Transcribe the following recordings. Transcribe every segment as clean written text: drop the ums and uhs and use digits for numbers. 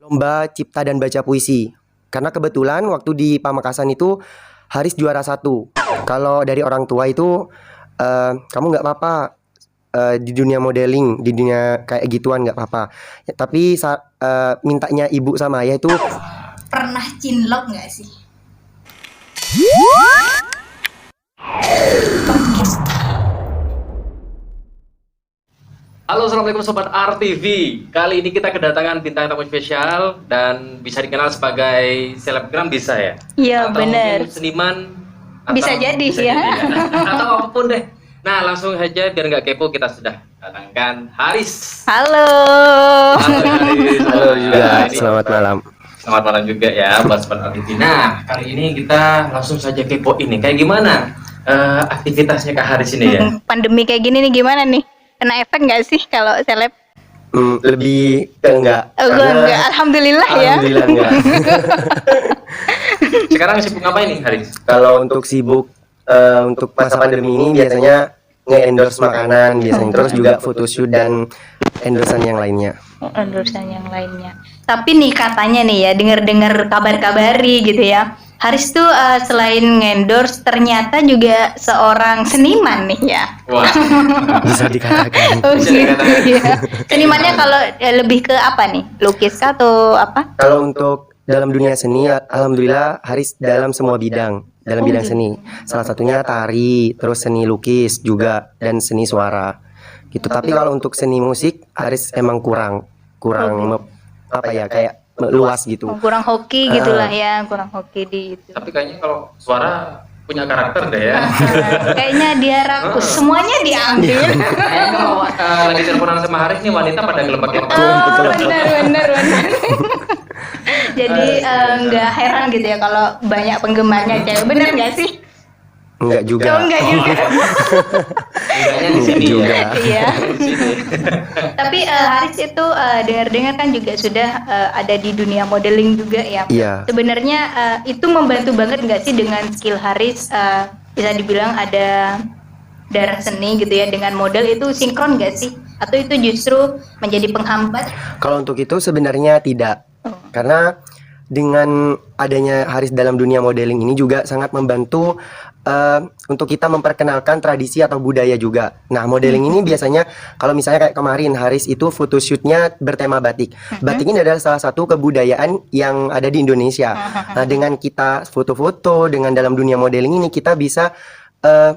lomba cipta dan baca puisi. Karena kebetulan waktu di Pamekasan itu Haris juara satu. Kalau dari orang tua itu kamu nggak apa-apa di dunia modeling, di dunia kayak gituan nggak apa-apa. Ya, tapi mintanya ibu sama ayah itu Pernah cinlok nggak sih? Halo, assalamualaikum sobat RTV. Kali ini kita kedatangan bintang tamu spesial dan bisa dikenal sebagai selebgram bisa ya? Iya Atau benar. mungkin seniman. Bisa jadi ya. Atau apapun deh. Nah langsung saja biar nggak kepo kita sudah datangkan Haris. Halo. Halo Haris. halo juga, Ini- selamat malam. Selamat malam juga ya buat sobat RTV. Nah kali ini kita langsung saja kepo ini kayak gimana aktivitasnya Kak Haris ini ya? Pandemi kayak gini nih gimana nih? Kena efek nggak sih kalau seleb? Lebih ke enggak. Oh, gua Karena- enggak. Alhamdulillah ya. Alhamdulillah enggak. Sekarang sibuk ngapain nih Haris? Kalau untuk sibuk untuk masa pandemi ini biasanya nge-endorse makanan biasanya, terus juga photoshoot dan endorsean yang lainnya. Urusan yang lainnya. Tapi nih katanya nih ya, dengar-dengar kabar-kabari gitu ya. Haris tuh selain ngendorse ternyata juga seorang seniman nih ya. Wah. Bisa dikatakan. Oh Bisa gitu dikatakan. ya. Senimannya kalau lebih ke apa nih? Lukis atau apa? Kalau untuk dalam dunia seni, alhamdulillah Haris dalam semua bidang, dalam bidang seni. Salah satunya tari, terus seni lukis juga, dan seni suara. Gitu. Tapi kalau untuk seni musik, Haris emang kurang apa ya, kayak luas gitu. Kurang hoki gitulah ya, kurang hoki di itu. Tapi kayaknya kalau suara punya karakter deh ya. Kayaknya dia rakus, semuanya diambil. Kayaknya kalau lagi teleponan sama Haris nih wanita pada gelebak-gelebak. Oh, benar. Jadi nggak heran gitu ya kalau banyak penggemarnya cewek, bener nggak sih? Enggak Oh, juga. enggak juga. Enggaknya di sini Juga. ya. Iya. Di sini. Tapi Haris itu dengar-dengar kan juga sudah ada di dunia modeling juga ya. Iya. Sebenarnya itu membantu banget nggak sih dengan skill Haris? Bisa dibilang ada darah seni gitu ya, dengan model itu sinkron nggak sih? Atau itu justru menjadi penghambat? Kalau untuk itu sebenarnya tidak. Karena dengan adanya Haris dalam dunia modeling ini juga sangat membantu untuk kita memperkenalkan tradisi atau budaya juga. Nah, modeling ini biasanya kalau misalnya kayak kemarin Haris itu photoshootnya bertema batik. Batik ini adalah salah satu kebudayaan yang ada di Indonesia. Nah, dengan kita foto-foto dengan dalam dunia modeling ini kita bisa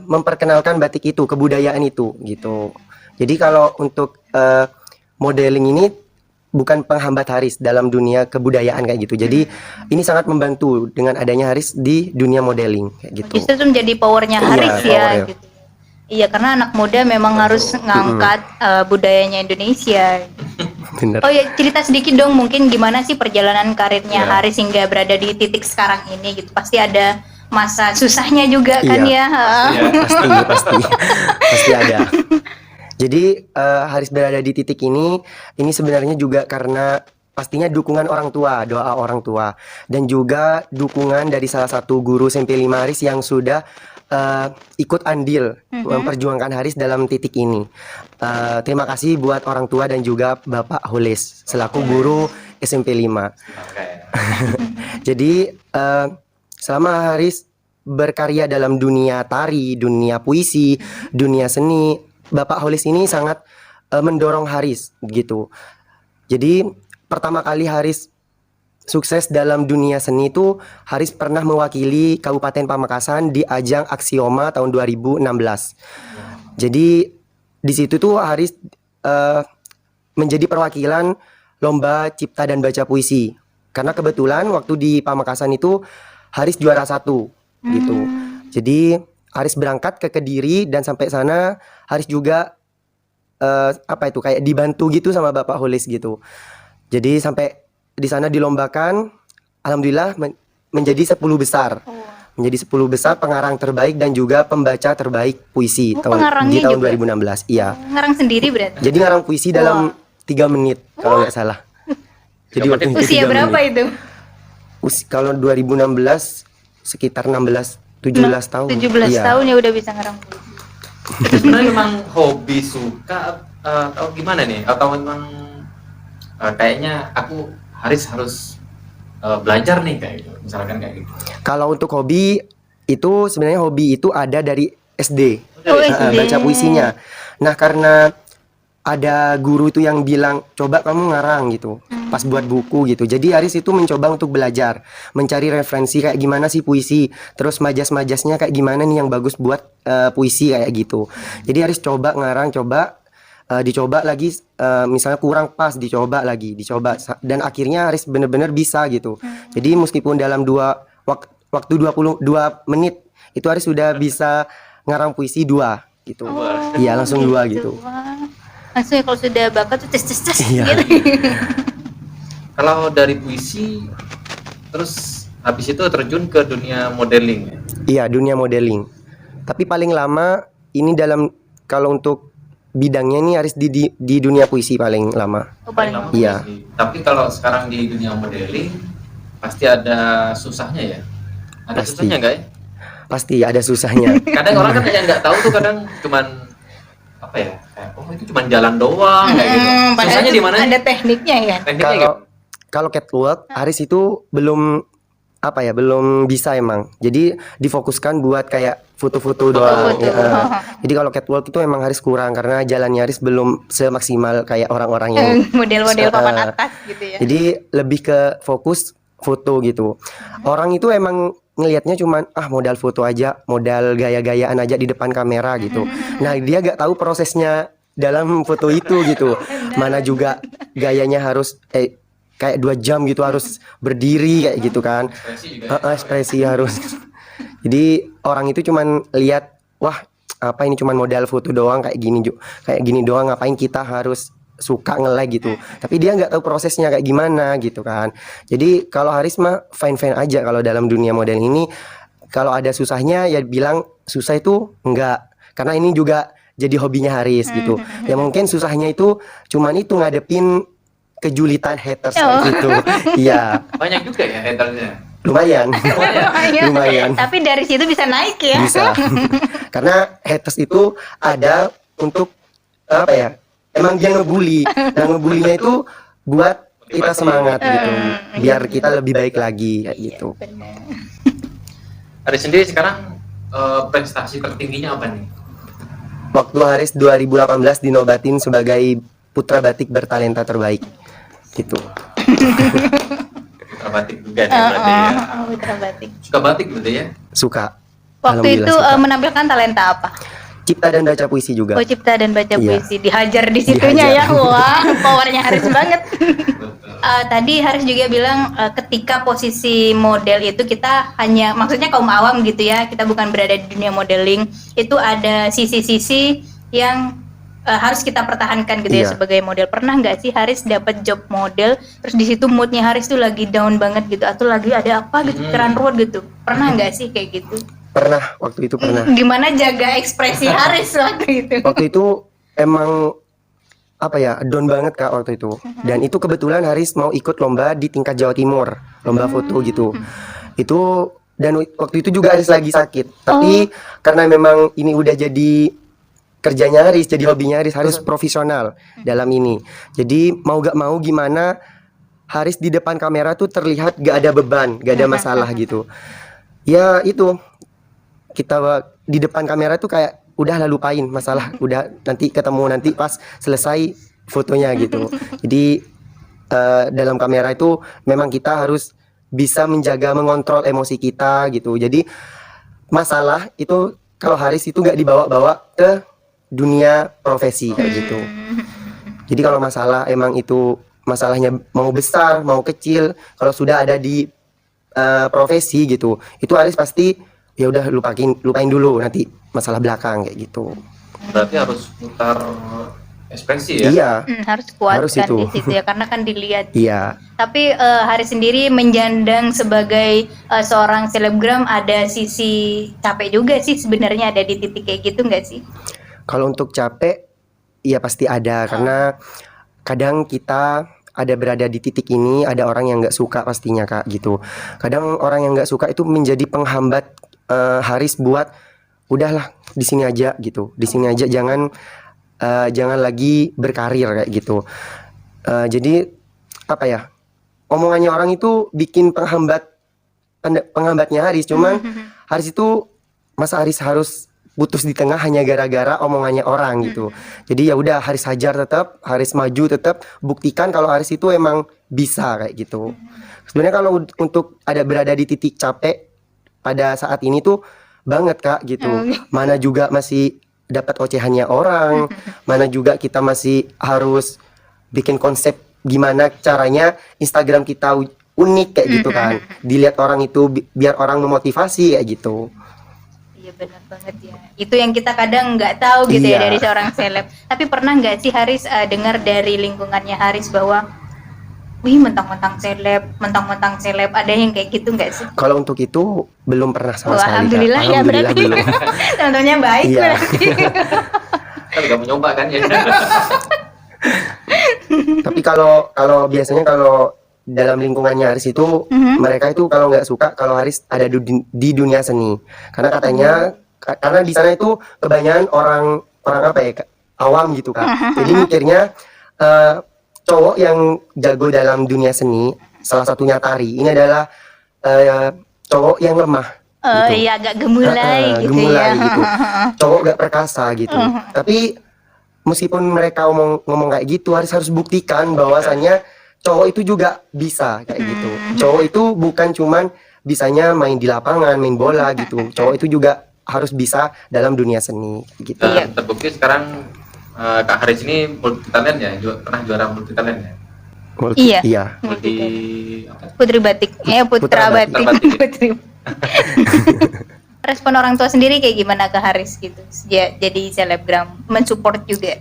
memperkenalkan batik itu, kebudayaan itu gitu. Jadi kalau untuk modeling ini bukan penghambat Haris dalam dunia kebudayaan kayak gitu. Jadi ini sangat membantu dengan adanya Haris di dunia modeling kayak gitu. Justru itu menjadi powernya Iya, Haris ya. powernya. Gitu. Iya, karena anak muda memang harus ngangkat budayanya Indonesia. Bener. Oh ya, cerita sedikit dong mungkin gimana sih perjalanan karirnya Iya. Haris hingga berada di titik sekarang ini gitu. Pasti ada masa susahnya juga kan Iya. ya. Iya. Pasti ada. Jadi Haris berada di titik ini sebenarnya juga karena pastinya dukungan orang tua, doa orang tua, dan juga dukungan dari salah satu guru SMP 5 Haris yang sudah ikut andil memperjuangkan Haris dalam titik ini. Terima kasih buat orang tua dan juga Bapak Holis selaku guru SMP 5. Oke. Jadi selama Haris berkarya dalam dunia tari, dunia puisi, dunia seni, Bapak Holis ini sangat mendorong Haris gitu. Jadi pertama kali Haris sukses dalam dunia seni itu Haris pernah mewakili Kabupaten Pamekasan di ajang Aksioma tahun 2016. Jadi di situ tuh Haris menjadi perwakilan lomba cipta dan baca puisi. Karena kebetulan waktu di Pamekasan itu Haris juara satu gitu. Jadi Haris berangkat ke Kediri dan sampai sana Haris juga kayak dibantu gitu sama Bapak Holis gitu. Jadi sampai di sana dilombakan, alhamdulillah menjadi 10 besar. Menjadi 10 besar pengarang terbaik dan juga pembaca terbaik puisi Oh, di pengarangnya tahun juga? 2016. Iya. Ngarang sendiri berarti. Jadi ngarang puisi dalam 3 menit kalau nggak salah. Jadi waktu itu Usia 3 berapa menit. itu? Kalau 2016 sekitar 17 tahun. 17 Iya. tahun ya udah bisa ngarang puisi. Itu sebenarnya memang hobi suka atau gimana nih? Atau memang kayaknya aku Haris harus belajar nih kayak gitu, misalkan kayak gitu. Kalau untuk hobi itu sebenarnya hobi itu ada dari SD. Oh, SD. Baca puisinya. Nah, karena ada guru itu yang bilang coba kamu ngarang gitu pas buat buku gitu. Jadi Haris itu mencoba untuk belajar, mencari referensi kayak gimana sih puisi, terus majas-majasnya kayak gimana nih yang bagus buat puisi kayak gitu. Jadi Haris coba ngarang, dicoba lagi, misalnya kurang pas, dicoba lagi, dan akhirnya Haris bener-bener bisa gitu. Jadi meskipun dalam waktu 22 menit itu Haris sudah bisa ngarang puisi 2 gitu. Iya, langsung 2 gitu. Wah. Langsung ya kalau sudah bakat tuh tes Iya. gitu. Kalau dari puisi, terus habis itu terjun ke dunia modeling ya? Iya, dunia modeling. Tapi paling lama ini kalau untuk bidangnya ini Haris di dunia puisi paling lama. Oh, paling Lama Iya. puisi. Tapi kalau sekarang di dunia modeling, pasti ada susahnya ya? Ada Pasti. susahnya nggak ya? Pasti ada susahnya. Kadang orang kan yang nggak tahu tuh kadang cuman apa ya? Kayak, oh itu cuman jalan doang kayak gitu. padahal Susahnya itu di mana? ada tekniknya ya. Tekniknya gitu. Kalau catwalk Haris itu belum bisa emang. Jadi difokuskan buat kayak foto-foto doang. Foto-foto. Ya. Jadi kalau catwalk itu emang Haris kurang karena jalannya Haris belum semaksimal kayak orang-orang yang Model-model papan Eh, atas gitu ya. Jadi lebih ke fokus foto gitu. Orang itu emang ngelihatnya cuman modal foto aja, modal gaya-gayaan aja di depan kamera gitu. Nah, dia gak tahu prosesnya dalam foto itu gitu. Mana juga gayanya harus kayak 2 jam gitu harus berdiri kayak gitu kan. Ekspresi juga. Ekspresi harus. Jadi orang itu cuman lihat, wah, apa ini cuman modal foto doang kayak gini doang, ngapain kita harus suka nge-like gitu. Tapi dia nggak tahu prosesnya kayak gimana gitu kan. Jadi kalau Haris mah fine-fine aja kalau dalam dunia model ini. Kalau ada susahnya ya bilang susah itu enggak. Karena ini juga jadi hobinya Haris gitu. Ya mungkin susahnya itu cuman itu ngadepin kejulitan haters kayak gitu. Iya, Banyak juga ya hatersnya. lumayan. Lumayan. Tapi dari situ bisa naik ya. Bisa. Karena haters itu ada untuk apa ya? Emang dia ngebully. Nah, ngebulinya itu buat kita semangat gitu. Biar kita lebih baik lagi kayak gitu. Benar. Haris sendiri sekarang prestasi tertingginya apa nih? Waktu Haris 2018 dinobatin sebagai putra batik bertalenta terbaik. Gitu. Putra batik juga nih berarti ya. Putra batik. Suka batik berarti ya? Suka. Waktu Alhamdulillah itu suka. menampilkan talenta apa? Cipta dan baca puisi juga. Oh, cipta dan baca Iya. puisi. Dihajar di situnya Dihajar. ya. Wah, powernya Haris banget. Betul. Tadi Haris juga bilang ketika posisi model itu kita hanya, maksudnya kaum awam gitu ya, kita bukan berada di dunia modeling, itu ada sisi-sisi yang harus kita pertahankan gitu ya Iya. sebagai model. Pernah nggak sih Haris dapat job model, terus di situ moodnya Haris tuh lagi down banget gitu, atau lagi ada apa gitu, pikiran ruwet gitu? Pernah nggak sih kayak gitu? Pernah, waktu itu pernah. Gimana jaga ekspresi Haris waktu itu? Waktu itu emang apa ya, down banget Kak waktu itu. Dan itu kebetulan Haris mau ikut lomba di tingkat Jawa Timur, lomba foto gitu. Itu dan waktu itu juga Haris lagi sakit. Tapi karena memang ini udah jadi kerjanya Haris, jadi hobinya Haris, Haris profesional dalam ini. Jadi mau gak mau gimana Haris di depan kamera tuh terlihat gak ada beban, gak ada masalah gitu. Ya itu, kita di depan kamera tuh kayak udahlah lupain masalah, udah nanti ketemu nanti pas selesai fotonya gitu. Jadi dalam kamera itu memang kita harus bisa menjaga, mengontrol emosi kita gitu. Jadi masalah itu kalau Haris itu gak dibawa-bawa ke dunia profesi kayak gitu. Jadi kalau masalah emang itu masalahnya mau besar mau kecil, kalau sudah ada di profesi gitu, itu Haris pasti ya udah lupain dulu, nanti masalah belakang kayak gitu. Berarti harus putar ekspresi ya? Iya, Harus kuat Harus kan itu. di situ ya, karena kan dilihat. iya. Tapi Haris sendiri menjandang sebagai seorang selebgram, ada sisi capek juga sih sebenarnya, ada di titik kayak gitu nggak sih? Kalau untuk capek, iya pasti ada, karena kadang kita ada berada di titik ini, ada orang yang nggak suka pastinya Kak gitu. Kadang orang yang nggak suka itu menjadi penghambat Haris buat udahlah di sini aja gitu, di sini aja, jangan lagi berkarir kayak gitu. Jadi apa ya? omongannya orang itu bikin penghambatnya Haris. Cuman Haris itu masa Haris harus putus di tengah hanya gara-gara omongannya orang gitu. Jadi ya udah Haris hajar tetap, Haris maju tetap, buktikan kalau Haris itu emang bisa kayak gitu. Sebenarnya kalau untuk berada di titik capek pada saat ini tuh banget Kak gitu. Mana juga masih dapat ocehannya orang, mana juga kita masih harus bikin konsep gimana caranya Instagram kita unik kayak gitu kan. Dilihat orang itu biar orang memotivasi kayak gitu. Iya benar banget ya. Itu yang kita kadang nggak tahu gitu ya Iya. dari seorang seleb. Tapi pernah nggak sih Haris dengar dari lingkungannya Haris bahwa, wih mentang-mentang seleb, ada yang kayak gitu nggak sih? Kalau untuk itu belum pernah sama Wah, sekali Kak. alhamdulillah ya berarti. belum. Contohnya baik Iya. berarti. Kan nggak mau nyoba kan ya. Tapi kalau biasanya kalau dalam lingkungannya Haris itu mereka itu kalau nggak suka kalau Haris ada di dunia seni, karena katanya karena di sana itu kebanyakan orang apa ya Kak, awam gitu Kak. Jadi mikirnya cowok yang jago dalam dunia seni, salah satunya tari, ini adalah cowok yang lemah. Oh gitu. iya agak gemulai gitu Gemulai ya. gitu. Cowok gak perkasa gitu. Tapi meskipun mereka ngomong kayak gitu, harus buktikan bahwasannya cowok itu juga bisa kayak gitu. Cowok itu bukan cuman bisanya main di lapangan, main bola gitu. Cowok itu juga harus bisa dalam dunia seni gitu. Dan terbukti sekarang Kak Haris ini multi talent ya, pernah juara multi talent ya. Iya. Iya. Multi apa? Putri batik, putra Putra batik. batik. Putri. Respon orang tua sendiri kayak gimana ke Haris gitu? Jadi selebgram, mensupport juga.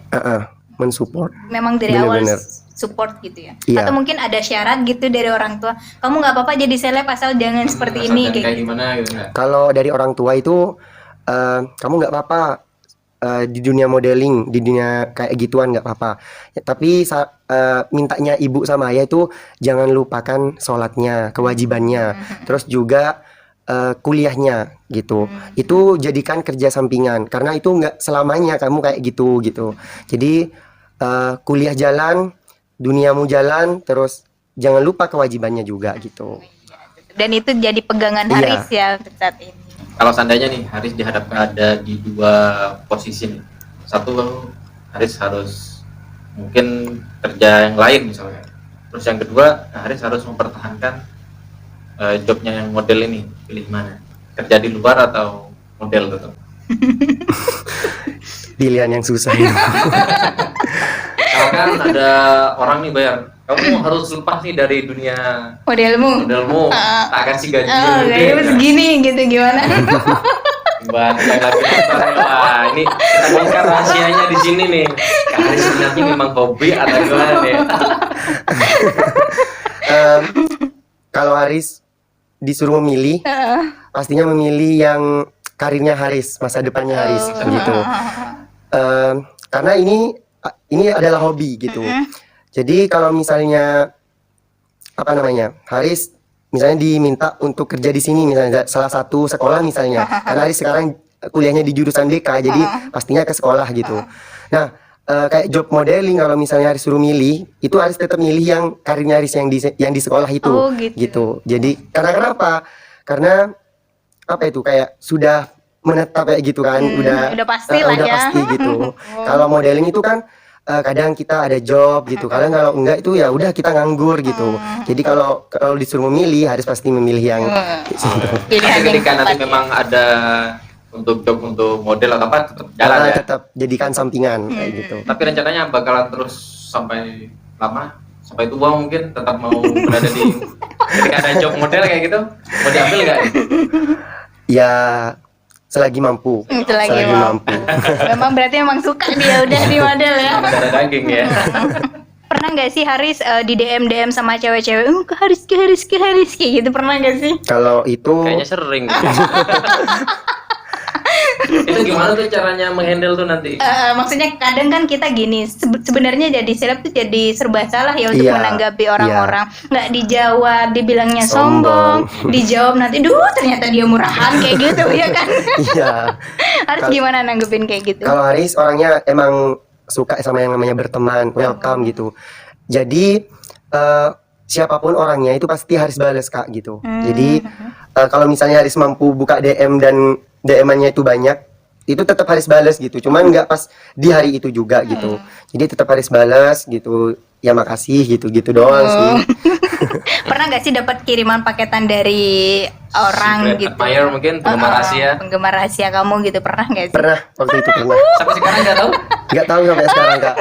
Mensupport. Memang dari awal Bener-bener. support gitu ya. Iya. Atau mungkin ada syarat gitu dari orang tua. Kamu nggak apa-apa jadi seleb asal jangan seperti Asal ini dan kayak kayak gitu. gimana gitu nggak? Kalau dari orang tua itu kamu nggak apa-apa di dunia modeling, di dunia kayak gituan nggak apa-apa. Ya, tapi mintanya ibu sama ayah itu jangan lupakan sholatnya, kewajibannya. Terus juga kuliahnya gitu. Itu jadikan kerja sampingan karena itu nggak selamanya kamu kayak gitu gitu. Jadi kuliah jalan, duniamu jalan, terus jangan lupa kewajibannya juga gitu. Dan itu jadi pegangan Iya. Haris ya untuk saat ini. Kalau seandainya nih Haris dihadapkan ada di dua posisi nih, satu Haris harus mungkin kerja yang lain misalnya, terus yang kedua Haris harus mempertahankan jobnya yang model ini, pilih mana? Kerja di luar atau model tetap? Pilihan yang susah ini. Kalau kan ada orang nih bayar, kamu harus lepas nih dari dunia Modelmu. modelmu, tak kasih gaji Oh, gede. kayaknya segini gitu gimana? Mbak, yang lagi nonton, wah ini kita bongkar rahasianya di sini nih. Kak Haris sebenarnya memang hobi atau gimana nih? Kalau Haris disuruh memilih, pastinya memilih yang karirnya Haris, masa depannya Haris gitu. Karena ini adalah hobi gitu. Jadi kalau misalnya apa namanya, Haris misalnya diminta untuk kerja di sini misalnya salah satu sekolah misalnya, karena Haris sekarang kuliahnya di jurusan DK, jadi pastinya ke sekolah gitu. Nah, kayak job modeling kalau misalnya Haris suruh milih, itu Haris tetap milih yang karirnya Haris yang di sekolah itu. Oh, gitu. Jadi karena kenapa? Karena apa itu kayak sudah menetap kayak gitu kan, udah pasti lah udah ya. pasti gitu. Kalau modeling itu kan kadang kita ada job gitu, kadang kalau enggak itu ya udah kita nganggur gitu. Jadi kalau disuruh memilih Haris pasti memilih yang Pilihan Tapi yang ketika nanti tepat ya. memang ada untuk job untuk model atau apa tetap jalan ya. tetap jadikan sampingan kayak gitu. Tapi rencananya bakalan terus sampai lama, sampai tua mungkin tetap mau berada di ketika ada job model kayak gitu mau diambil nggak? Ya selagi mampu. Selagi mampu. Memang berarti memang suka dia udah di model ya. Darah daging ya. Pernah nggak sih Haris di DM sama cewek-cewek, ke Haris kayak gitu, pernah nggak sih? Kalau itu Kayaknya sering. Itu gimana tuh caranya menghandle tuh nanti? Maksudnya kadang kan kita gini, sebenarnya jadi seleb tuh jadi serba salah ya untuk Iya, menanggapi orang-orang. Nggak dijawab, dibilangnya Sombong. sombong, dijawab nanti, ternyata dia murahan kayak gitu ya kan? iya. Harus gimana nanggepin kayak gitu? Kalau Haris orangnya emang suka sama yang namanya berteman, welcome gitu. Jadi siapapun orangnya itu pasti Haris balas Kak gitu. Hmm. Jadi kalau misalnya Haris mampu buka DM dan DM-nya itu banyak, itu tetap Haris balas gitu. Cuman nggak pas di hari itu juga gitu. Jadi tetap Haris balas gitu. Ya makasih gitu-gitu doang sih. Pernah nggak sih dapat kiriman paketan dari orang Secret gitu? admirer mungkin, penggemar rahasia. Penggemar rahasia kamu gitu pernah nggak sih? Pernah waktu itu pernah. Sampai sekarang nggak tahu. Nggak tahu sampai sekarang Kak.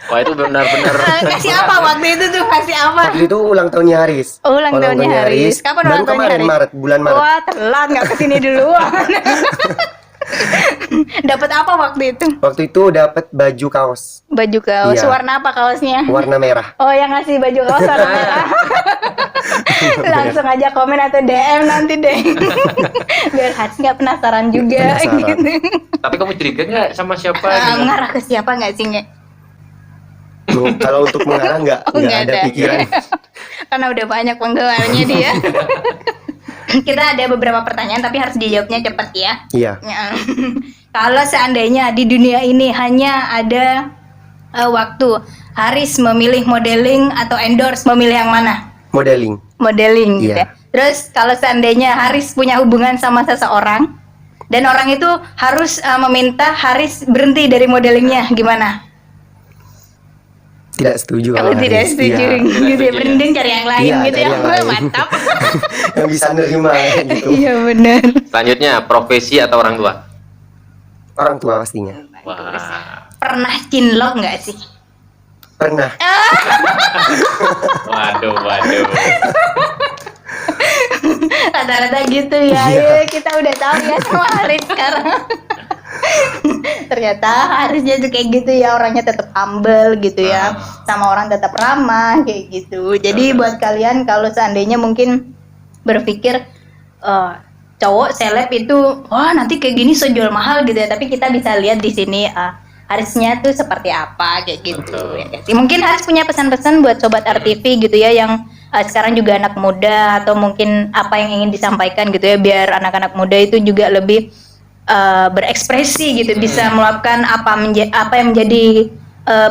Wah itu benar-benar. Kasih apa waktu itu tuh? Kasih apa? Waktu itu ulang tahunnya Haris. Oh, ulang tahunnya Haris. Kapan Baru ulang tahunnya kemarin Haris? Maret, bulan Maret. Wah telat nggak kesini duluan. Dapat apa waktu itu? Waktu itu dapat baju kaos Baju kaos. Iya. Warna apa kaosnya? warna merah. Oh yang ngasih baju kaos warna merah. Langsung aja komen atau DM nanti deh. Biar Haris nggak penasaran juga. Penasaran. Gitu. Tapi kamu curiga nggak sama siapa? gitu? Mengarah ke siapa nggak sih Nge? Kalau untuk mengarah nggak nggak ada pikiran. Karena udah banyak penggemarnya dia. Kita ada beberapa pertanyaan tapi harus dijawabnya cepat ya. Iya. Ya. Kalau seandainya di dunia ini hanya ada waktu Haris memilih modeling atau endorse, memilih yang mana? Modeling. Modeling gitu Iya. ya. Terus kalau seandainya Haris punya hubungan sama seseorang dan orang itu harus meminta Haris berhenti dari modelingnya, gimana? Tidak setuju Kalau tidak Haris. setuju Iya. gitu ya, mending cari yang lain Iya, gitu cari ya. yang lain. Mantap. Yang bisa nerima gitu. Iya benar. Selanjutnya profesi atau orang tua? Orang tua pastinya. Wah. Pernah cinlok nggak sih? Pernah. Waduh. Rata-rata gitu ya. Iya. Kita udah tahu ya sama Haris sekarang. Ternyata Harisnya tuh kayak gitu ya, orangnya tetap humble gitu ya, sama orang tetap ramah kayak gitu. Jadi buat kalian kalau seandainya mungkin berpikir cowok seleb itu wah nanti kayak gini sejual mahal gitu ya, tapi kita bisa lihat di sini Harisnya tuh seperti apa kayak gitu. Betul. Ya, guys. Mungkin Haris punya pesan-pesan buat sobat RTV gitu ya yang sekarang juga anak muda, atau mungkin apa yang ingin disampaikan gitu ya, biar anak-anak muda itu juga lebih berekspresi gitu, bisa meluapkan apa yang menjadi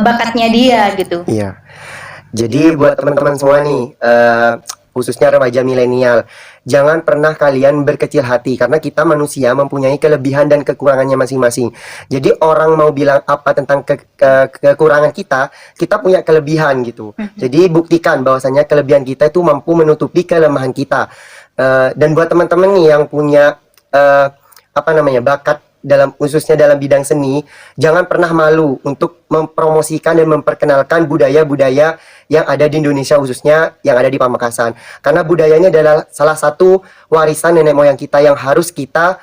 bakatnya dia gitu. Iya. Jadi buat teman-teman semua nih, khususnya remaja milenial, jangan pernah kalian berkecil hati karena kita manusia mempunyai kelebihan dan kekurangannya masing-masing. Jadi orang mau bilang apa tentang kekurangan kita punya kelebihan gitu. Jadi buktikan bahwasanya kelebihan kita itu mampu menutupi kelemahan kita. Dan buat teman-teman nih yang punya bakat khususnya dalam bidang seni, jangan pernah malu untuk mempromosikan dan memperkenalkan budaya-budaya yang ada di Indonesia, khususnya yang ada di Pamekasan. Karena budayanya adalah salah satu warisan nenek moyang kita yang harus kita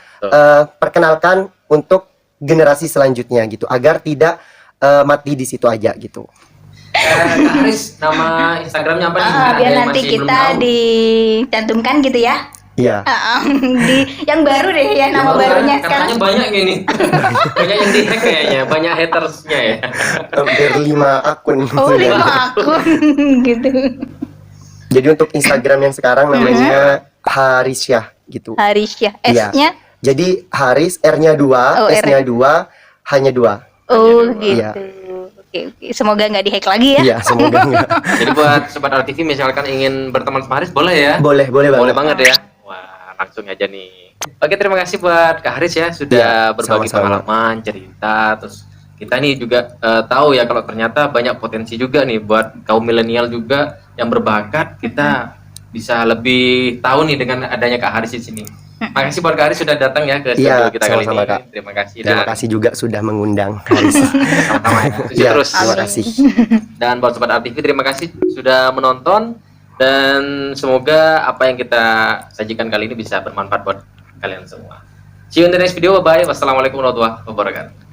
perkenalkan untuk generasi selanjutnya gitu, agar tidak mati di situ aja gitu. Kak Haris, nama Instagramnya apa nih? Ada Biar yang nanti masih belum kita tahu. dicantumkan gitu ya. Iya. Di yang baru deh ya, nama barunya Katanya sekarang. banyak gini. Banyak yang di-hack kayaknya, banyak hatersnya ya. Hampir 5 akun. Oh, sudah. 5 akun gitu. Jadi untuk Instagram yang sekarang namanya Harisyah gitu. Harisya, Iya. S-nya. Jadi Haris, R-nya 2, Oh, R. S-nya 2, hanya 2. Oh, Iya. gitu. Oke. Semoga nggak dihack lagi ya. Iya, semoga enggak. Jadi buat sobat RTV misalkan ingin berteman sama Haris boleh ya? Boleh banget. Boleh banget ya. Wah, langsung aja nih. Oke, terima kasih buat Kak Haris ya sudah Iya, berbagi sama-sama. pengalaman, cerita, terus kita nih juga tahu ya kalau ternyata banyak potensi juga nih buat kaum milenial juga yang berbakat, kita bisa lebih tahu nih dengan adanya Kak Haris di sini. Makasih buat Kak Haris sudah datang ya ke studio Iya, kita kali sama-sama, ini. Kak. Terima kasih Terima kasih juga sudah mengundang Haris. sama-sama ya. Sukses Iya, terus. terima kasih. Dan buat sobat RTV terima kasih sudah menonton, dan semoga apa yang kita sajikan kali ini bisa bermanfaat buat kalian semua. See you in the next video. Bye bye. Wassalamualaikum warahmatullahi wabarakatuh.